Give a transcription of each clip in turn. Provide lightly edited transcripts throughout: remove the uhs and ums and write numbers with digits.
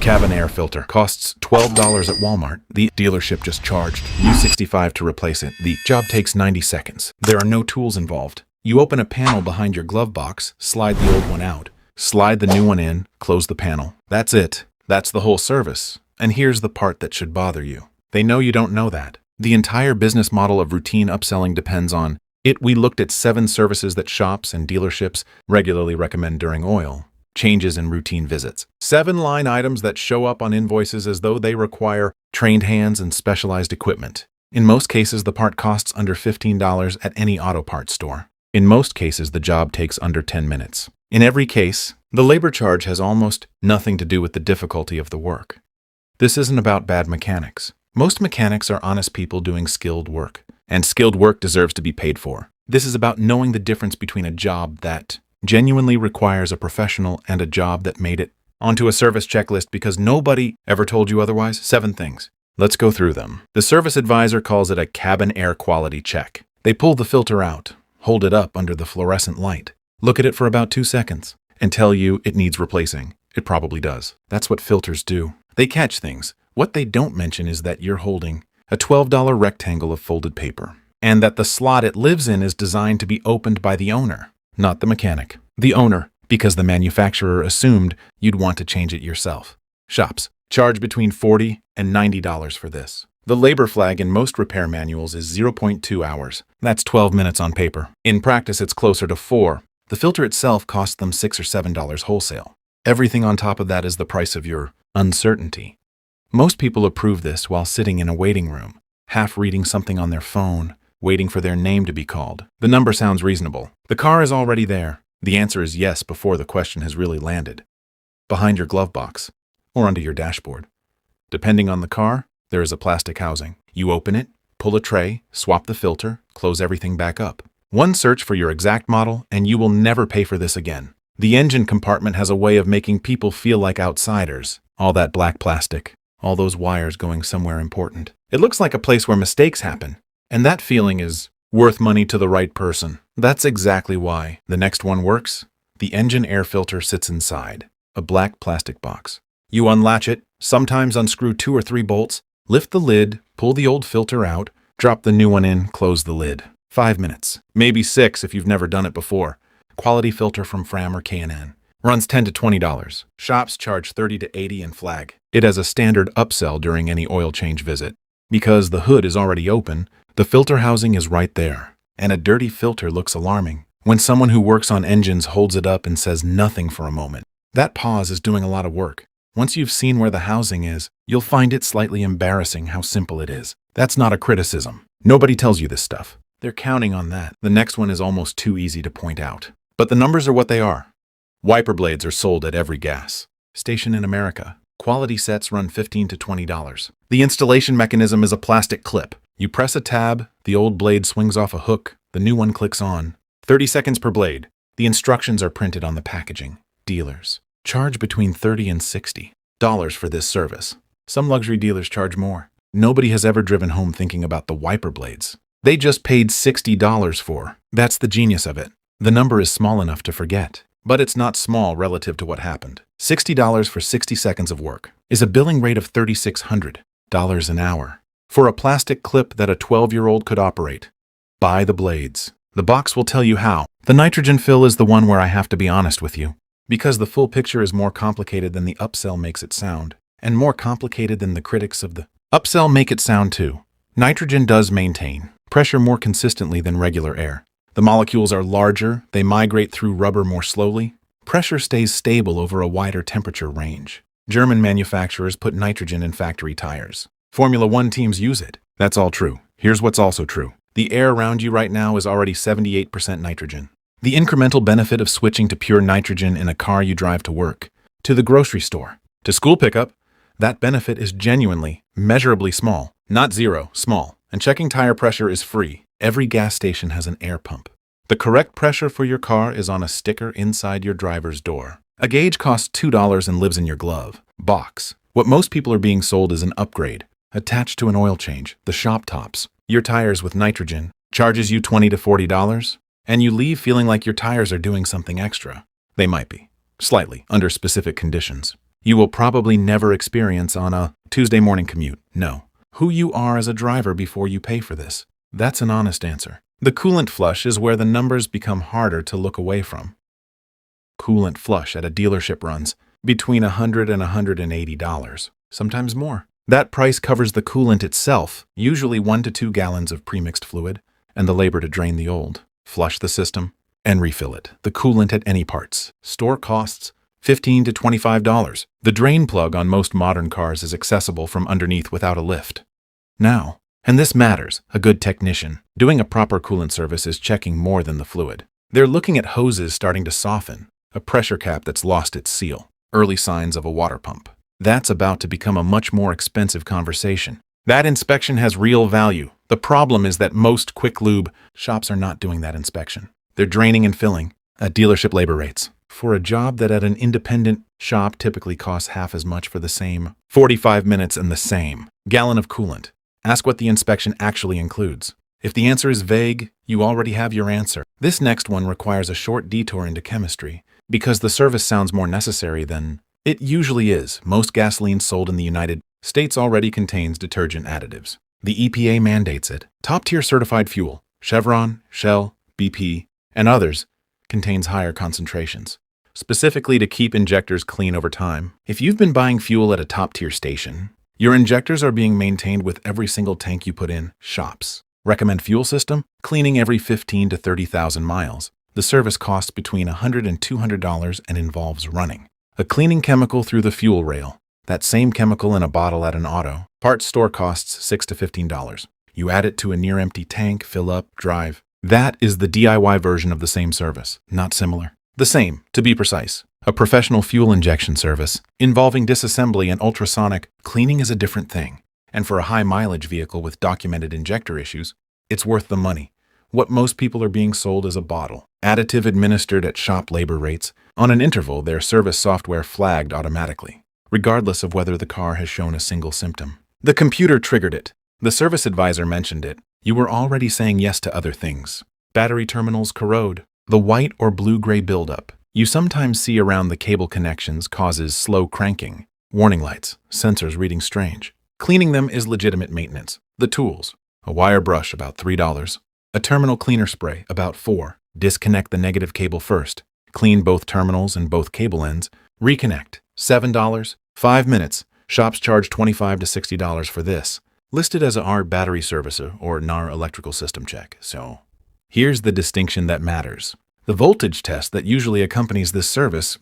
cabin air filter costs $12 at Walmart. The dealership just charged you $65 to replace it. The job takes 90 seconds. There are no tools involved. You open a panel behind your glove box, slide the old one out, slide the new one in, close the panel. That's it. That's the whole service. And here's the part that should bother you. They know you don't know that. The entire business model of routine upselling depends on it. We looked at 7 services that shops and dealerships regularly recommend during oil changes in routine visits. 7 line items that show up on invoices as though they require trained hands and specialized equipment. In most cases, the part costs under $15 at any auto parts store. In most cases, the job takes under 10 minutes. In every case, the labor charge has almost nothing to do with the difficulty of the work. This isn't about bad mechanics. Most mechanics are honest people doing skilled work, and skilled work deserves to be paid for. This is about knowing the difference between a job that genuinely requires a professional and a job that made it onto a service checklist because nobody ever told you otherwise. 7 things. Let's go through them. The service advisor calls it a cabin air quality check. They pull the filter out, hold it up under the fluorescent light, look at it for about 2 seconds, and tell you it needs replacing. It probably does. That's what filters do. They catch things. What they don't mention is that you're holding a $12 rectangle of folded paper, and that the slot it lives in is designed to be opened by the owner, not the mechanic. The owner, because the manufacturer assumed you'd want to change it yourself. Shops charge between $40 and $90 for this. The labor flag in most repair manuals is 0.2 hours. That's 12 minutes on paper. In practice, it's closer to 4. The filter itself costs them $6 or $7 wholesale. Everything on top of that is the price of your uncertainty. Most people approve this while sitting in a waiting room, half reading something on their phone, waiting for their name to be called. The number sounds reasonable. The car is already there. The answer is yes before the question has really landed. Behind your glove box, or under your dashboard. Depending on the car, there is a plastic housing. You open it, pull a tray, swap the filter, close everything back up. One search for your exact model, and you will never pay for this again. The engine compartment has a way of making people feel like outsiders. All that black plastic, all those wires going somewhere important. It looks like a place where mistakes happen, and that feeling is worth money to the right person. That's exactly why. The next one works. The engine air filter sits inside a black plastic box. You unlatch it, sometimes unscrew 2 or 3 bolts, lift the lid, pull the old filter out, drop the new one in, close the lid. 5 minutes, maybe 6 if you've never done it before. Quality filter from Fram or K&N. Runs $10 to $20. Shops charge $30 to $80 and flag. It has a standard upsell during any oil change visit. Because the hood is already open, the filter housing is right there. And a dirty filter looks alarming. When someone who works on engines holds it up and says nothing for a moment, that pause is doing a lot of work. Once you've seen where the housing is, you'll find it slightly embarrassing how simple it is. That's not a criticism. Nobody tells you this stuff. They're counting on that. The next one is almost too easy to point out. But the numbers are what they are. Wiper blades are sold at every gas station in America. Quality sets run $15 to $20. The installation mechanism is a plastic clip. You press a tab, the old blade swings off a hook, the new one clicks on. 30 seconds per blade. The instructions are printed on the packaging. Dealers charge between $30 and $60 for this service. Some luxury dealers charge more. Nobody has ever driven home thinking about the wiper blades they just paid $60 for. That's the genius of it. The number is small enough to forget, but it's not small relative to what happened. $60 for 60 seconds of work is a billing rate of $3,600 an hour for a plastic clip that a 12-year-old could operate. Buy the blades. The box will tell you how. The nitrogen fill is the one where I have to be honest with you, because the full picture is more complicated than the upsell makes it sound, and more complicated than the critics of the upsell make it sound too. Nitrogen does maintain pressure more consistently than regular air. The molecules are larger, they migrate through rubber more slowly. Pressure stays stable over a wider temperature range. German manufacturers put nitrogen in factory tires. Formula One teams use it. That's all true. Here's what's also true. The air around you right now is already 78% nitrogen. The incremental benefit of switching to pure nitrogen in a car you drive to work, to the grocery store, to school pickup, that benefit is genuinely, measurably small. Not zero, small. And checking tire pressure is free. Every gas station has an air pump. The correct pressure for your car is on a sticker inside your driver's door. A gauge costs $2 and lives in your glove box. What most people are being sold is an upgrade, attached to an oil change, the shop tops. Your tires with nitrogen charges you $20 to $40, and you leave feeling like your tires are doing something extra. They might be, slightly, under specific conditions. you will probably never experience on a Tuesday morning commute. No. Who you are as a driver before you pay for this. That's an honest answer. The coolant flush is where the numbers become harder to look away from. Coolant flush at a dealership runs between $100 and $180, sometimes more. That price covers the coolant itself, usually 1 to 2 gallons of premixed fluid, and the labor to drain the old, flush the system, and refill it. The coolant at any parts. Store costs $15 to $25. The drain plug on most modern cars is accessible from underneath without a lift. Now, and this matters, a good technician doing a proper coolant service is checking more than the fluid. They're looking at hoses starting to soften, a pressure cap that's lost its seal, early signs of a water pump. That's about to become a much more expensive conversation. That inspection has real value. The problem is that most quick lube shops are not doing that inspection. They're draining and filling at dealership labor rates for a job that at an independent shop typically costs half as much for the same 45 minutes and the same gallon of coolant. Ask what the inspection actually includes. If the answer is vague, you already have your answer. This next one requires a short detour into chemistry because the service sounds more necessary than it usually is. Most gasoline sold in the United States already contains detergent additives. The EPA mandates it. Top-tier certified fuel, Chevron, Shell, BP, and others, contains higher concentrations, specifically to keep injectors clean over time. If you've been buying fuel at a top-tier station, your injectors are being maintained with every single tank you put in. Shops recommend fuel system, cleaning every 15 to 30,000 miles. The service costs between $100 and $200 and involves running a cleaning chemical through the fuel rail. That same chemical in a bottle at an auto parts store costs $6 to $15. You add it to a near-empty tank, fill up, drive. That is the DIY version of the same service. Not similar. The same, to be precise. A professional fuel injection service involving disassembly and ultrasonic cleaning is a different thing. And for a high-mileage vehicle with documented injector issues, it's worth the money. What most people are being sold is a bottle, additive administered at shop labor rates. On an interval, their service software flagged automatically, regardless of whether the car has shown a single symptom. The computer triggered it. The service advisor mentioned it. You were already saying yes to other things. Battery terminals corrode. The white or blue-gray buildup you sometimes see around the cable connections causes slow cranking. Warning lights, sensors reading strange. Cleaning them is legitimate maintenance. The tools, a wire brush about $3. A terminal cleaner spray about $4. Disconnect the negative cable first. Clean both terminals and both cable ends. Reconnect, $7. 5 minutes. Shops charge $25 to $60 for this. Listed as a NAR battery servicer or NAR electrical system check. So, here's the distinction that matters. The voltage test that usually accompanies this service,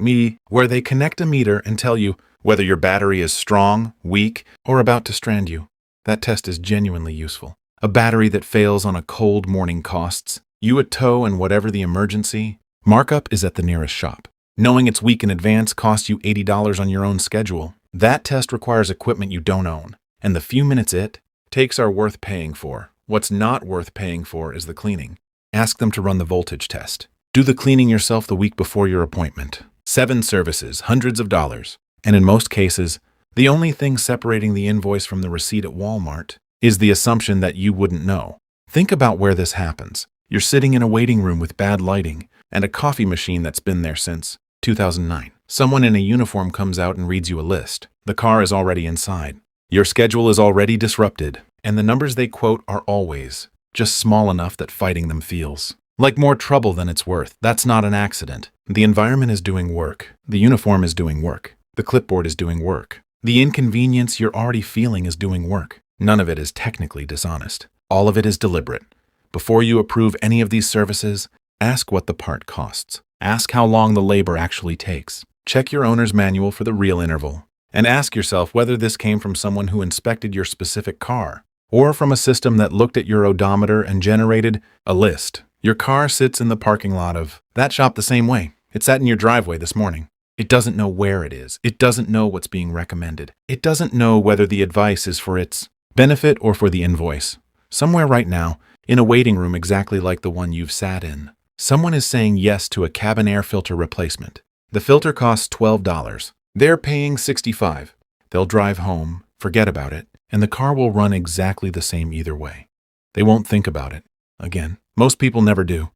where they connect a meter and tell you whether your battery is strong, weak, or about to strand you. That test is genuinely useful. A battery that fails on a cold morning costs you a tow, and whatever the emergency, markup is at the nearest shop. Knowing it's weak in advance costs you $80 on your own schedule. That test requires equipment you don't own, and the few minutes it takes are worth paying for. What's not worth paying for is the cleaning. Ask them to run the voltage test. Do the cleaning yourself the week before your appointment. 7 services, hundreds of dollars. And in most cases, the only thing separating the invoice from the receipt at Walmart is the assumption that you wouldn't know. Think about where this happens. You're sitting in a waiting room with bad lighting and a coffee machine that's been there since 2009. Someone in a uniform comes out and reads you a list. The car is already inside. Your schedule is already disrupted, and the numbers they quote are always just small enough that fighting them feels like more trouble than it's worth. That's not an accident. The environment is doing work. The uniform is doing work. The clipboard is doing work. The inconvenience you're already feeling is doing work. None of it is technically dishonest. All of it is deliberate. Before you approve any of these services, ask what the part costs. Ask how long the labor actually takes. Check your owner's manual for the real interval. And ask yourself whether this came from someone who inspected your specific car, or from a system that looked at your odometer and generated a list. Your car sits in the parking lot of that shop the same way. It sat in your driveway this morning. It doesn't know where it is. It doesn't know what's being recommended. It doesn't know whether the advice is for its benefit or for the invoice. Somewhere right now, in a waiting room exactly like the one you've sat in, someone is saying yes to a cabin air filter replacement. The filter costs $12. They're paying $65. They'll drive home, forget about it, and the car will run exactly the same either way. They won't think about it. Again, most people never do.